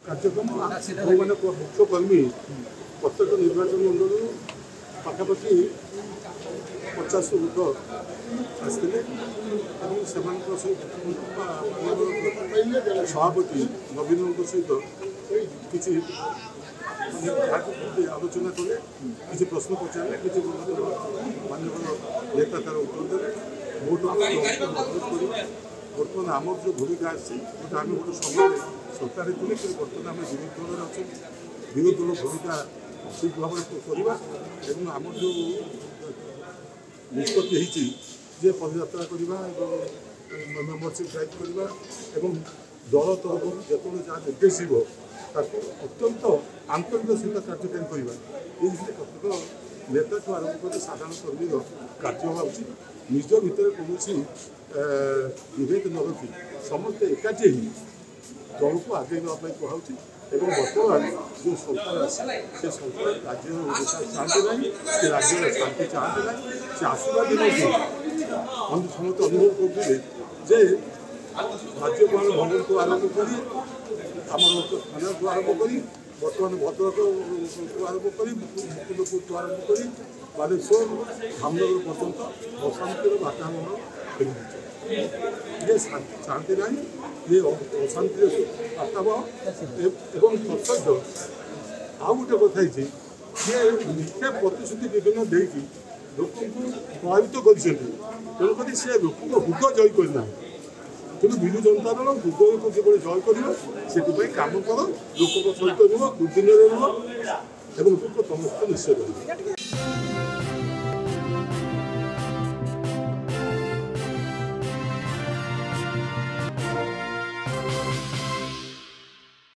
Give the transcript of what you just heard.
କାର୍ଯ୍ୟକ୍ରମ ଯେଉଁମାନେ ମୁଖ୍ୟ କର୍ମୀ ପ୍ରତ୍ୟେକ ନିର୍ବାଚନ ମଣ୍ଡଳରୁ ପାଖାପାଖି 50 ଲୋକ ଆସିଥିଲେ ଏବଂ ସେମାନଙ୍କ ସହିତ ସଭାପତି ନବୀନଙ୍କ ସହିତ କିଛି ଆଲୋଚନା କଲେ, କିଛି ପ୍ରଶ୍ନ ପଚାରିଲେ, କିଛି ମାନ୍ୟବର ନେତା ତାର ଉତ୍ତର ଦେଲେ। ଭୋଟ ବର୍ତ୍ତମାନ ଆମର ଯେଉଁ ଭୂମିକା ଆସିଛି ଗୋଟେ ଆମେ ଗୋଟେ ସମୟରେ ସରକାରରେ ଥିଲେ, କିନ୍ତୁ ବର୍ତ୍ତମାନ ଆମେ ବିରୋଧୀ ଦଳରେ ଅଛନ୍ତି। ବିରୋଧୀ ଦଳ ଭୂମିକା ଠିକ୍ ଭାବରେ କରିବା ଏବଂ ଆମର ଯେଉଁ ନିଷ୍ପତ୍ତି ହେଇଛି ଯେ ପଦଯାତ୍ରା କରିବା ଏବଂ ମେମ୍ବରସିପ୍ ଡ୍ରାଇଭ୍ କରିବା ଏବଂ ଦଳ ତରଫରୁ ଯେତେବେଳେ ଯାହା ନିର୍ଦ୍ଦେଶ ଯିବ ତାକୁ ଅତ୍ୟନ୍ତ ଆନ୍ତରିକ ସହିତ କାର୍ଯ୍ୟକାରୀ କରିବା, ଏହି ଭିତରେ ପ୍ରତ୍ୟେକ ନେତାଠୁ ଆରମ୍ଭ କରି ସାଧାରଣ କର୍ମୀର କାର୍ଯ୍ୟ ହେବା ଉଚିତ। ନିଜ ଭିତରେ କୌଣସି ବିଭେଦ ନ ରଖି ସମସ୍ତେ ଏକାଠି ହେଇ ଦଳକୁ ଆଗେଇ ନେବା ପାଇଁ କୁହାଉଛି ଏବଂ ବର୍ତ୍ତମାନ ଯେଉଁ ସରକାର ଆସି ସେ ସରକାର ରାଜ୍ୟର ବିକାଶ ଚାହାନ୍ତି ନାହିଁ, ସେ ରାଜ୍ୟର ଶାନ୍ତି ଚାହାନ୍ତି ନାହିଁ। ସେ ଆସିବା ଦିନକୁ ଆମେ ସମସ୍ତେ ଅନୁଭବ କରୁଥିଲେ ଯେ ରାଜ୍ୟପାଳ ଭବନଠୁ ଆରମ୍ଭ କରି ଆମର ଥାନାଠୁ ଆରମ୍ଭ କରି ବର୍ତ୍ତମାନ ଭଦ୍ରକଠୁ ଆରମ୍ଭ କରି ମୁକୁନ୍ଦପୁରଠୁ ଆରମ୍ଭ କରି ବାଲେଶ୍ୱର ଧାମନଗର ପର୍ଯ୍ୟନ୍ତ ଅଶାନ୍ତିର ବାତାବରଣ ଫେରିଯାଇଛି। ଇଏ ଶାନ୍ତି ଚାହାନ୍ତି ନାହିଁ, ଇଏ ଅଶାନ୍ତିର ବାତାବରଣ ଏବଂ ତତ୍ସହିତ ଆଉ ଗୋଟେ କଥା ହେଇଛି ଯେ ମିଥ୍ୟା ପ୍ରତିଶ୍ରୁତି ବିଭିନ୍ନ ଦେଇକି ଲୋକଙ୍କୁ ପ୍ରଭାବିତ କରିଛନ୍ତି। ତେଣୁକରି ସେ ଲୋକଙ୍କ ହୃଦୟ ଜୟ କରିନାହାନ୍ତି, କିନ୍ତୁ ବିଜୁ ଜନତା ଦଳ ହୃଦୟକୁ ଯେଭଳି ଜୟ କରିବ ସେଥିପାଇଁ କାମ କର, ଲୋକଙ୍କ ସହିତ ରୁହ, ଦୁର୍ଦିନରେ ରୁହ ଏବଂ ଲୋକ ସମସ୍ତ ନିଶ୍ଚୟ ରହିବ।